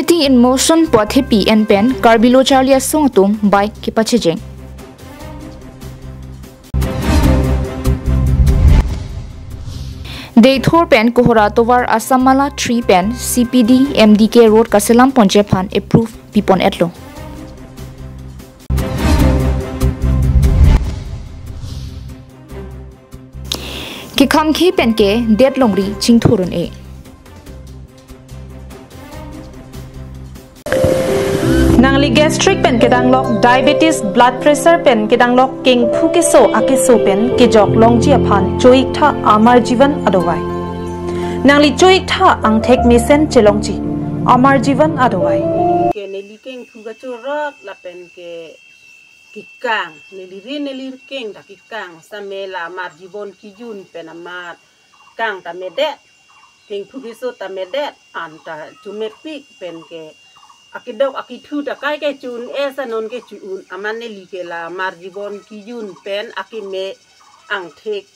Unity in Motion Pothepi and Pen Karbilo Charlie Songtum by Kipachijing. Daythor Pen Kohora Tovar Asamala 3 Pen CPD MDK Road Kaselam Ponjepan approved Pipon Etlo. Kikam Ki Penke Dead Longri Chingthurun A. Nangli gastric pen kedanglok diabetes blood pressure pen kedanglok king phukiso akiso pen kijok longji aphan choik tha amar jivan adowai nangli choik tha ang thek misen chelongji amar jivan adowai ke neli king phuga chorok la pen ke kikang neli king da kikang samela mar jivon kijun pen amar kang ta mede king phukiso ta mede anta chumepik pen ke akidok akitu da kai ke chun esa non ke chun amane like la marjibon ki yun pen akime ang thek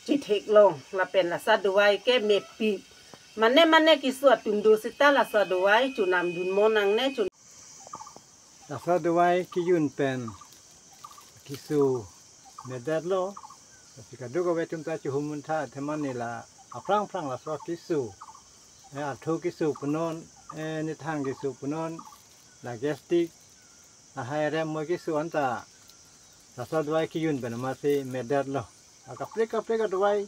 ti thek long la pen la sadwai ke me pi mane ki suat tundo sita la sadwai chunam dun monang ne chun la sadwai ki yun pen kisu medadlo ketika dugo betum ta chu humun tha themani la aprang la so kisu atho kisu punon ni thang kisu punon la gastric la haire mo kisu anta la sadwai ki yun ben ma se medad lo ka pleka dwai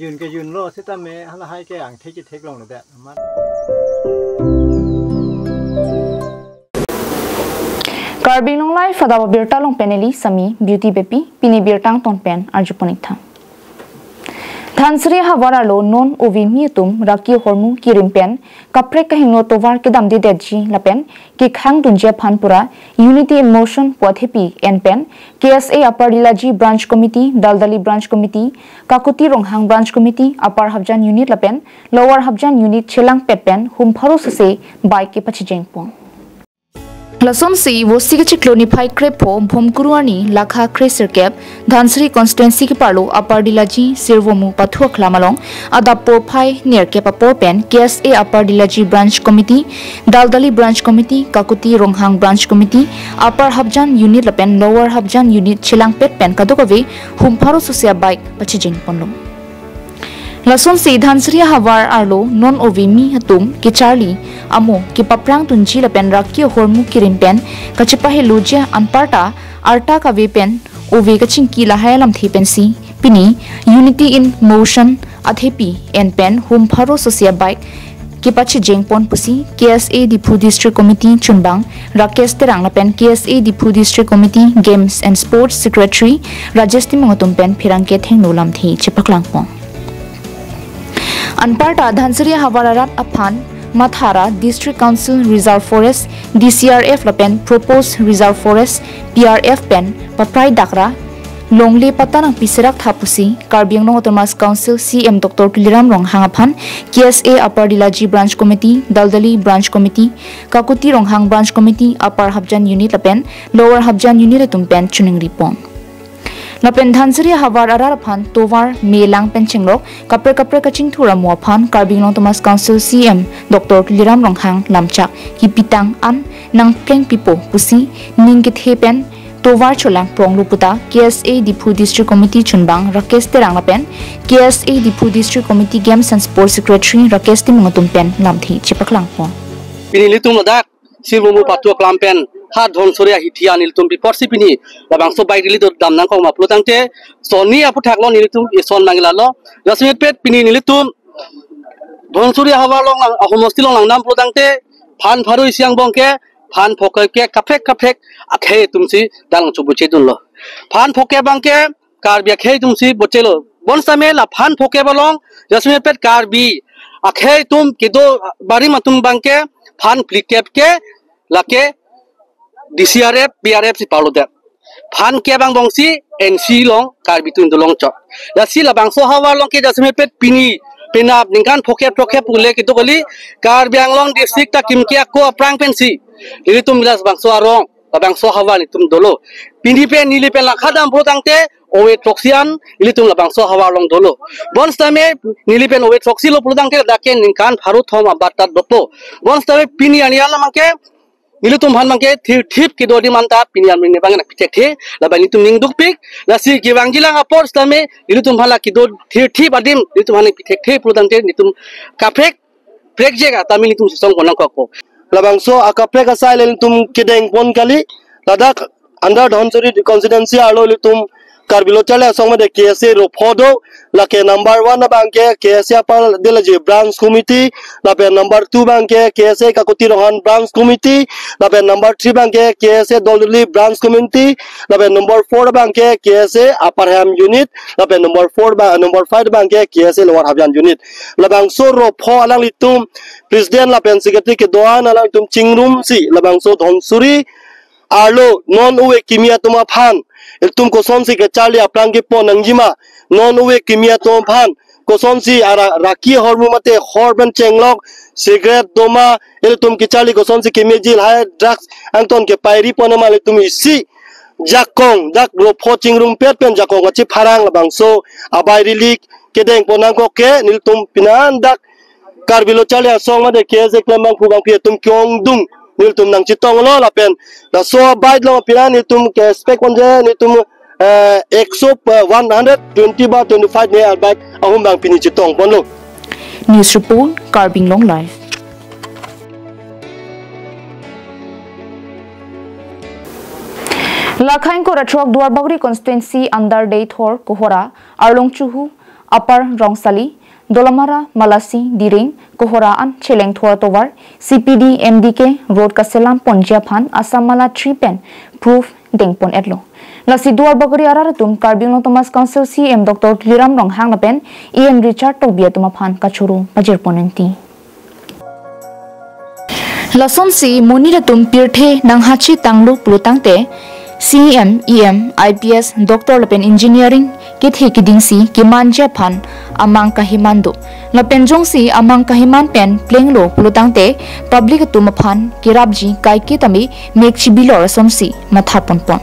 yun ke yun lo sita me hala hai ke ang thek long da ma KarbiAnglongLIVE Fadawa Birta Long Peneli Sami Beauty Bepi Pini Birtang Ton Pen Arjuponitha Dhansri Havaralo non ovi miatum raki hormu kirimpen kapre kahingno tovar kedam de deji lapen ki khang dunje phanpura Unity in Motion Pothepi and Pen KSA Upper Dilaji Branch Committee Daldali Branch Committee Kakuti Ronghang Branch Committee Upper Habjan Unit lapen Lower Habjan Unit Chelang Petpen hum pharo se by ke pachijengpong Lason si wo siga chikloni phai krepo bhomkuruani lakha kreser cap Dhansri constituency ki parlo Upper Dilaji sirvomu pathua klamalong adapo phai near kepa pen KSA Upper Dilaji Branch Committee Daldali Branch Committee Kakuti Ronghang Branch Committee Upper Habjan Unit lapen Lower Habjan Unit Chilang Pet pen kadokave humpharo sosia bike pachijing ponlong Lason si Dhansri Havar Arlo non ovimi hatum ki Charlie amo ki paprang tunji lapen rakki hormu kirimpen kachipahe lujia anparta arta ka vepen ove kachingki lahayalam thipensi pini Unity in Motion athepi and pen hum pharo sosia bike ki pachi jengpon pusi KSA Dipu District Committee Chunbang Rakesh Terang lapen KSA Dipu District Committee Games and Sports Secretary Rajesh Timangotum pen phirangke thengnolam thi chipaklangpong Anparta Dhansri Havararat Aphan Mathara District Council Reserve Forest DCRF lapen Proposed Reserve Forest PRF pen paprai dakra longle patanang piserak thapusi KarbiAnglong Autonomous Council CM Dr. Tuliram Ronghang aphan KSA Upper Dilaji Branch Committee Daldali Branch Committee Kakuti Ronghang Branch Committee Upper Habjan Unit lapen Lower Habjan Unit tumpen chuning ripon Lapen Dhansri Havar Arar Phan Tovar Melang Penchengrok Kapre Kaching Thura Muaphan KarbiAnglong Autonomous Council CM Dr. Liram Ronghang Lamchak Hipitang An Nang Pleng Pipo Pusi Ningkit Hepen Tovar Cholang Prong Luputa KSA Dipu District Committee Chunbang Rakesh Terang Lapen KSA Dipu District Committee Games and Sports Secretary Rakesh Timangotum Pen Lamthi Chipaklang Pong Pinilitum Ladak Silvomu Patu Klampen Had Hon Surya Hitia Niltum before Sipini, Labangso by Lito Damnang Plutante, Sony Aputaklo Nilitum is on Mangilalo, Jasmine Pet Pini Nilitum, Don Surya Havalong, a homostilong Nam Plutante, Pan Paru is young bonke, Pan Poke, Capek, Ake Tumsi, Dang Chubuchedulo. Pan Poke Banke, Karbi Ake Tumsi, Bocello, Bonsamela, Pan Poke Balong, Jasmine Pet Karbi, Ake Tum, Kido, Barimatum Banke, Pan Plikepke, Lake. DCRF, BRF si Paulo de Pan Kebang Bongsi, NC long, Karbi to the long chop. The Silla Bangso Hawa long ke Jasmine Pet Pini, Pinap, Ninkan Poke Pulek Dogoli, KarbiAnglong District Kimkia Ko Prang Pensi, Lilitum Las Bangso Arong, Bangso Hawa Litum Dolo, Pinipen Nilipen Lakadam Potangte, owe troxian ilitum labangso hawarlong dolo bon stame nilipen owe troxi lo pludang ke daken ningkan pharu thom abatat dopo bon stame pini aniala mangke ilitum han mangke thip ki dodi manta pini amring ne bangna pitek the labang ilitum ning dukpik lasi giwang jilang apor stame ilitum hala ki dod thip adim ilitum han pitek the pludang te nitum kapek prek jega tamil ilitum song konang ko labangso akaprek asile ilitum kideng pon kali ladak under dhonsuri constituency alo ilitum Karbilo chale asong de KSA ro phodo la ke number 1 bangke KSA par delaje branch committee la pe number 2 bangke KSA kakuti rohan branch committee la pe number 3 bangke KSA dolli branch committee la pe number 4 bangke KSA upper ham unit la pe number 5 bangke KSA lower habjan unit la bang so ro pho alang litum president la pen secretary ke doan alang tum chingrum si la bang so dhonsuri arlo non uwe kimia tuma phan iltum ko sonsi ke charli aplang ke pon angjima non uwe kimia tuma phan ko sonsi ara raki hormu mate horban chenglok cigarette doma iltum ke charli ko sonsi kimia jil hai drugs angton ke pairi pon mal iltum isi jakong dak ro phoching room pet pen jakong achi pharang bangso abai rilik kedeng ponang ko ke niltum pinan dak Karbilo chale asong ma de keze klemang phubang phi tum kyong dung niltum nang chitong lo la pen da so bait lo piran niltum ke spec onje niltum 120 ba 25 ne albait ahum bang pini chitong pon lo. News report KarbiAnglongLIVE. Lakhain ko ratrok Duarbagri constituency under day thor kohora Arlong Chuhu Upper Rongsali Dolamara Malasi Diring Kohora an Cheleng Thor Tovar CPD MDK Road Kaselam Ponjaphan Asamala 3 pen proof dengpon etlo Lasi Duarbagri aratum KarbiAnglong Thomas Council CM Dr. Liram Rong hang pen EM Richard Tobia Tumaphan Kachuru Majir Ponenti Lason si Muniratum Pirthe Nanghachi Tanglu Plutangte CM, EM, IPS, Dr. Lapen Engineering, Kithi Kidingsi, Kiman Japan, Amang Kahimando. Lapen Jongsi, Amang Kahiman Pen, Plenglo, Plutangte, Public Tumapan, Kirabji, Kai Kitami, Mekchibilor Somsi, Mathaponpon.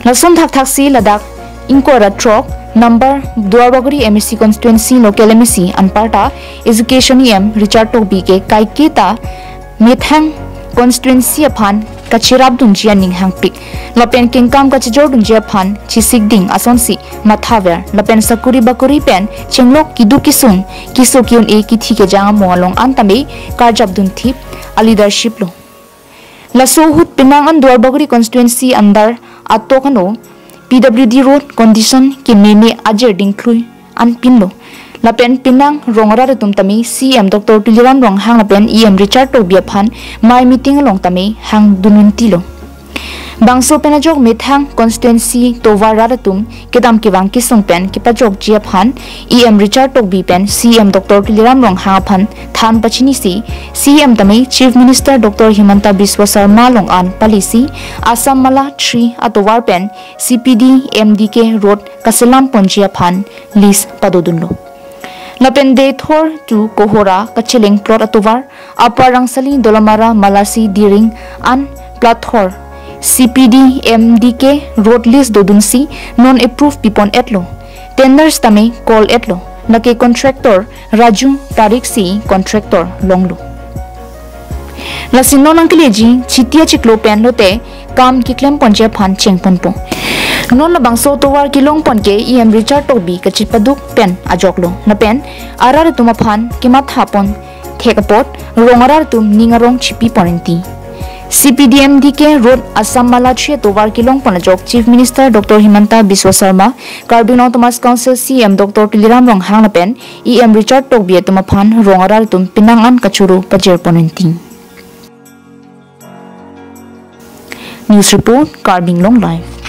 Lason Taksi Ladak, Inkora Trok, Number, Duarbagri MSC Constituency, Local MSC, Anparta, Education EM, Richard Tobike, Kai Kita, Mithang, Constituency upon Kachirab Dunjia Ning Hangpik, Lapen Kingkam Kachijor Dunjia Pan, Chisik Ding Asonsi, Mathaver, Lapen Sakuri Bakuri Pen, Chenglok Kidu Kisung, Kisokion E Kitike Jang Moalong Antame, Karjab Dunthip, a leadership lo. Laso Hut Pinang and Duarbagri constituency under Atokano, PWD road condition Kimene Ajer Ding Krui, and Pinlo. Lapen Pinang Rongara Tumtami, CM Dr. Liram Rong Hang Lapen EM Richard Tobia Phan, my meeting along Tame, Hang Dununtilo. Bangso Penajok Mithang Constituency Tovararatum, Kedam Kivang Kisung Pen, Kipajok Jia Phan, EM Richard Tobi Pen, CM Dr. Liram Rong Hang Phan, Than Pachinisi, CM Tame, Chief Minister Dr. Himanta Biswa Sarma Long An Palisi, Assam Mala 3 Atowar Pen, CPD MDK Road Kaselam Ponjia Phan, Lis Padodunlo. Lapende Thor to Kohora, Kachiling Plot Atovar, Upper Rangsali, Dolamara, Malasi, Diring, and Plathor, CPD, MDK, Road List Dodunsi, Non-Approved Pipon Etlo, Tenders Tame, Call Etlo, Nake Contractor, Raju, Tarik Si, Contractor, Longlo. Lasino Nankileji, Chitia Chiklo Penlote, Kam Kiklem Ponja Pan Cheng Ponpo. Non na bangso towar kilong pon ke EM Richard Tobi kachitpaduk pen ajoklo na pen arar tumaphan kimat hapon thekapot rongarar tum ningarong chipi ponenti CPDMDK Road Assam Mala 3 towar kilong pon ajok Chief Minister Dr. Himanta Biswa Sarma KarbiAnglong Thomas Council CM Dr. Liram Rong hang na pen EM Richard Tobi tumaphan rongarar tum pinangan kachuru pajer ponenti. News report KarbiAnglongLIVE.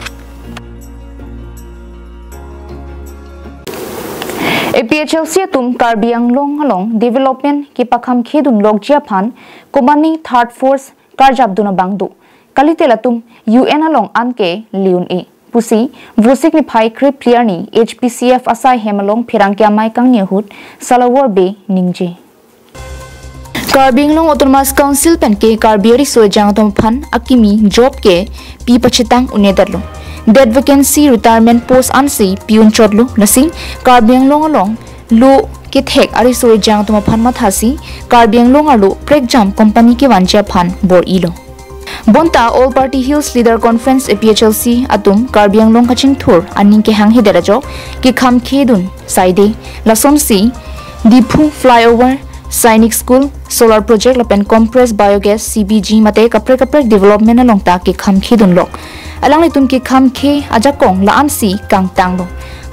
APHLC tum KarbiAnglongLIVE development ki pakham khedun logjia phan komani third force karjabduna bangdu kalitela tum UN along anke liun e pusi vosik ni phai krip clear ni HPCF asai hemalong phirangkya mai kang nyehut salawar be ningje KarbiAnglong Autonomous Council pen ke Karbiari sojang tom phan akimi job ke pi pachitang unedarlo dead vacancy retirement post ansi piun chodlu nasing KarbiAnglong lu kithek arisoi jang tuma phan mathasi KarbiAnglong alu prek jam company ke wancha phan bor ilo bonta all party hills leader conference APHLC atum KarbiAnglong kaching thur aning ke hang hidera jo ki kham khedun saide lason si dipu flyover Sainik School solar project lapen compressed biogas CBG mate kapre development along ta ke kham khedun lok alang litum ke kham khe ajakong la ansi kang tanglo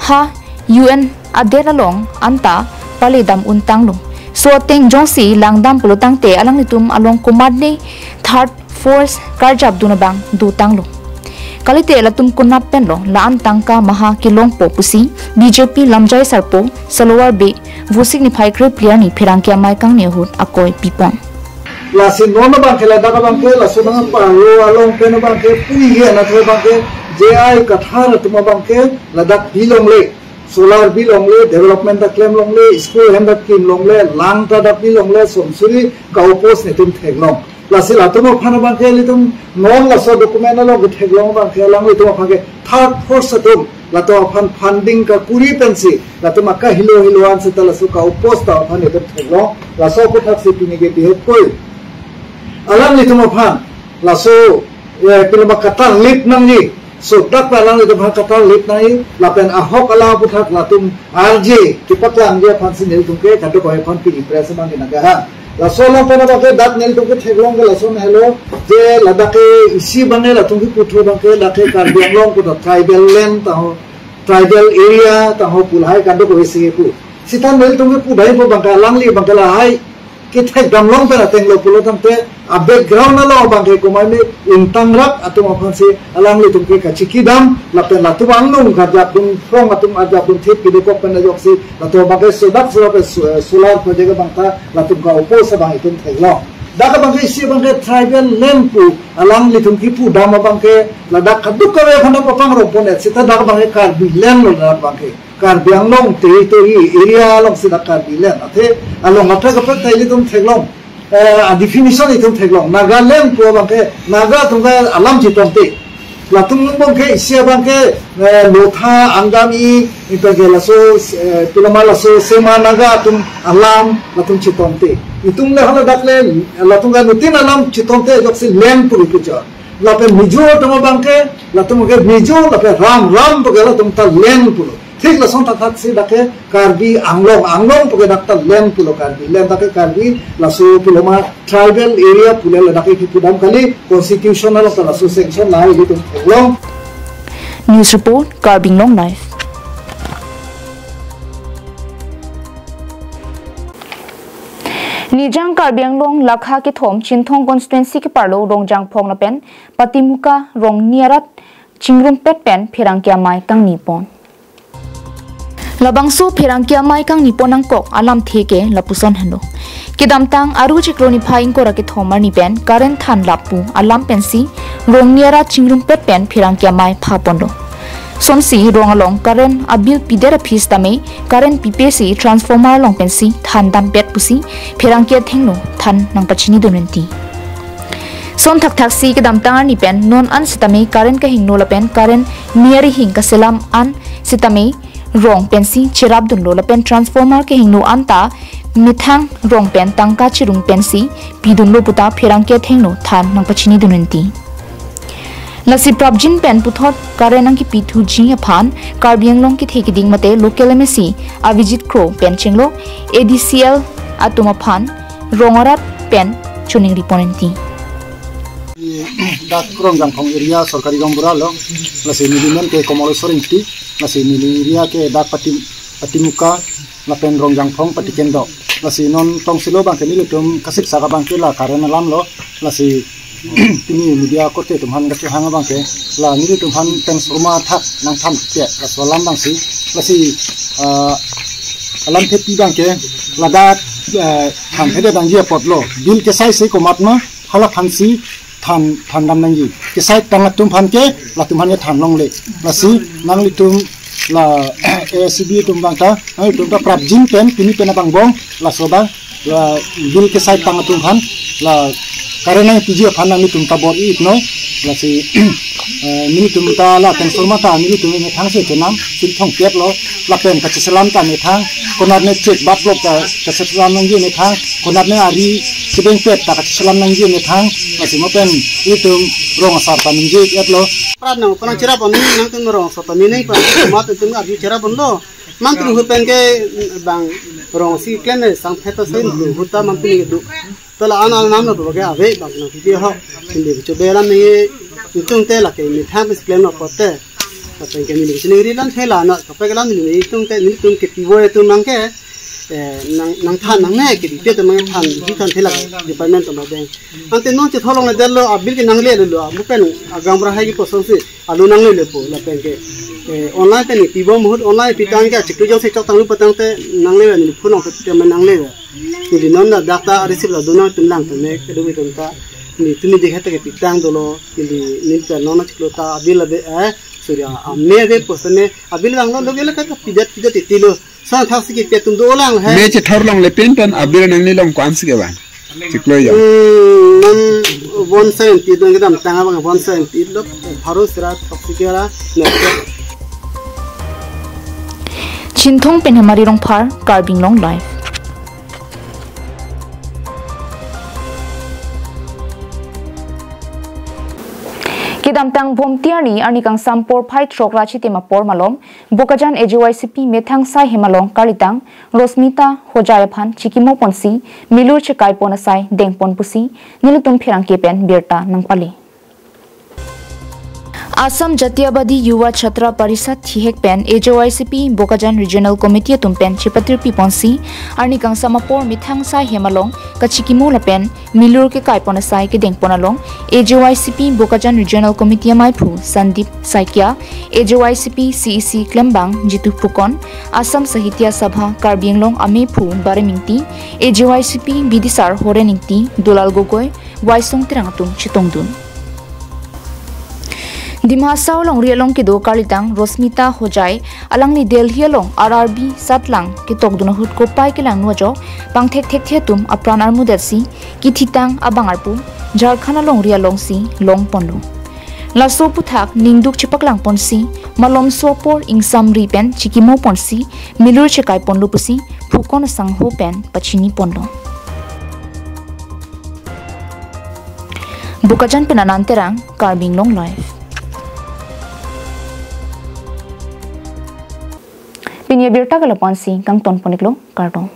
ha UN adera long anta palidam untang lo so teng jongsi langdam pulutang te alang litum along kumadne third force karjab dunabang du tanglo kalite latum kunap penlo la antangka maha kilong po pusi BJP lamjai sarpo salowar be vusik ni phaikre player ni phirangkya mai kang ne hut akoi pipon la sin nona bang khela daga bang ke la sunang pa ro along pe no bang ke pui ge na thoi bang ke JI kathar tuma bang ke ladak bilong le solar bilong le development da claim long le school hem da kim long le lang ta da bilong le somsuri ka opos ne tum thek long la sil atumo phana bang ke litum non la so document lo ge thek long bang ke lang litum phang ke third force atum la to phan funding ka puri pensi la to makka hilo an se tala su ka opos ta phan ne tum thek long la so ko thak se pini ge bihet koi alam ni tumo phan la so pilama katal lip nang ni so tak alam ni tumo katal lip nai la pen ahok ala puthak la tum RJ kipaklang je phan sin tum ke kato ko phan pi impress man ni naga ha la so la pen ba ke dat nel tum ke theglong la so hello je ladake isi bane la tum ki putho ba ke la ke KarbiAnglong ko tribal land ta ho tribal area ta ho pulhai kando ko isi ku sitan nel tum ke pu dai bo bangka langli bangka la hai kita gamlong pera tenglo pulo tamte a background alo bangke komai me intang rak atum aphan se alang le tumke ka chikidam lapen latu anglung khajap dum from atum ajap dum thip kide ko pen joksi latu bangke sodak solar project bangta latum ka opos bang itum theglo daga bangke isi bangke tribal land pu alang le tumki pu dam bangke ladak kaduk ka we khana papang ro ponet sita daga bangke Karbi land lo daga bangke KarbiAnglong territory area along sida Karbi land ate along atra ka pat taili tum theglong a definition itum theglong Nagaland ko bangke naga tungka alam chitomte latung bangke isia bangke lotha angami ipage laso tulama laso sema naga tum alam latung chitomte itum le hala dakle latunga nutin alam chitomte joksi land puri kucha lape mijo tuma bangke latung ke mijo lape ram to gela tum ta land puru ठीक लसन तक से दके KarbiAnglong पके दक्ता land पुलो Karbi land दके Karbi लसो पुलोमा ट्राइबल एरिया पुले लदके की पुदाम कली कॉन्स्टिट्यूशनल का लसो सेक्शन लाई लितुम एग्लोंग न्यूज़ रिपोर्ट KarbiAnglongLIVE निजांग KarbiAnglong लाखा के थोम चिंथोंग कॉन्स्टिट्यूएंसी के पार्लो रोंगजांग फोंग नपेन पतिमुका रोंग नियरत चिंगरुम पेट पेन फिरंगिया माय कंग निपोन Labangso phirangkia mai kang niponang kok alam theke lapuson hendo kidamtang aru chikroni phaing ko rake thomar ni pen current than lapu alam pensi rongniara chingrum pet pen phirangkia mai phapondo somsi rongalong current abil pidera phis tame current ppc transformer long pensi than dam pet pusi phirangkia thengno than nang pachini donenti son thak si kidamtang ni pen non an sitame current ka hingno la pen current neari hing ka selam an sitame rong pensi chirap dun lo la pen transformer ke hingno anta mithang rong pen tangka chirung pensi pidun lo puta phirangke thengno than nang pachini dunenti lasi prabjin pen puthot karenang ki pithu ji aphan KarbiAnglong ki theki ding mate local mc avijit kro pen chenglo ADCL atuma phan rongorat pen chuning riponenti dak krong jang khong area sarkari gambura lo lasi milimen ke komolesor inti lasi mili area ke dak patimuka lapen rong jang phong patikendo lasi non tong silo bang ke militum kasip saga bang ke la karena lam lo lasi tini media kote tumhan ga hanga bang ke la militum han transforma thak nang tham ke ka solam bang si lasi alam thepi bang ke lada tham thede dang je potlo bil ke sai se ko matma hala phansi than dam nang ji ke sai tang tum phan ke la tum han ye than long le la si nang li tum la ACB tum bang ta ai tum ta prabjin pen pini pena bang bong la soba la bil ke sai tang tum phan la karena piji phan nang li tum ta bor it no la si militum ta la transforma ta militum me thang se chenam sin thong pet lo la pen ka chisalam ta me thang konat ne check bat lo ta chisalam nang ji me thang konat ne ari sibeng pet ta ka chisalam nang ji me thang ma simo pen militum rong sar ta ning ji et lo prat nang pana chira bon nang tung rong sa ta mi nei pa ma tung ari chira bon lo mang tung hu pen ke bang rong si klen ne sang phet ta sen du hu ta mang tung du ta la ana nam no ba ke ave bang nang ti ho tin de chu be la me tung te la ke mi thang bis klen no ko te ta pen ke mi ni chini ri lan thela na ka pe ke lan ni tung te ni tung ke ti wo e tung nang ke nang than nang ne ke ti te mang than di than thela department ma be ante non che tholong le del lo abil ke nang le lo mu pen agam ra hai ki ko so se alu nang le po la pen ke online pe ni ti bo mu online pitang ke chiklu jong se chok tang lu patang te nang le ni phunong te ma nang le ni non da data receive la dona tum lang te me ke do tum ta ni tuni dekha te ke pitang do lo ni ta non chiklu ta abil be surya me de posne abil lang lo gele ka pidat ti lo sa thak si ke petum do lang hai me che thor long le pen pen abil nang ni long kwan si ke ban chiklo ya nan bon sen ti do ngam tanga bang bon sen ti lo bharo sira thak si ke la ne Chinthong pen hamari rong phar KarbiAnglongLIVE Kidam tang bom tiari ani kang sampor phai throkra chite ma por malom bokajan AJYCP methang sai hemalong karitang Rosmita hojaya phan chikimo ponsi milur chekai pona sai dengpon pusi nilutum phirang kepen birta nangpali Assam Jatiyabadi Yuva Chhatra Parishad Thihek Pen AJYCP Bokajan Regional Committee Tumpen Chipatir Piponsi Arni Kang Samapor Mithang Sai Hemalong Kachikimo Lapen Milur ke Kaipona Sai ke Dengponalong AJYCP Bokajan Regional Committee Maipu Sandip Saikia AJYCP CEC Klembang Jitu Pukon Assam Sahitya Sabha KarbiAnglong Amepu Baremingti AJYCP Bidisar Horeningti Dulal Gogoi Waisong Tirangatung Chitongdun Dimhasau long rialong ke do karitang Rosmita hojai alang ni Delhi long RRB satlang ke tokduna hut ko pai ke lang nojo pangthek thek the tum apran armudasi ki thitang abangarpu Jharkhand long rialong si long ponlu laso puthak ningduk chipak lang ponsi malom sopor ingsam ri pen chikimo ponsi milur chekai ponlu pusi phukon sangho pen pachini ponlu Bokajan penananterang KarbiAnglongLIVE Pinya birta kalapan si kang ton poniklo kartong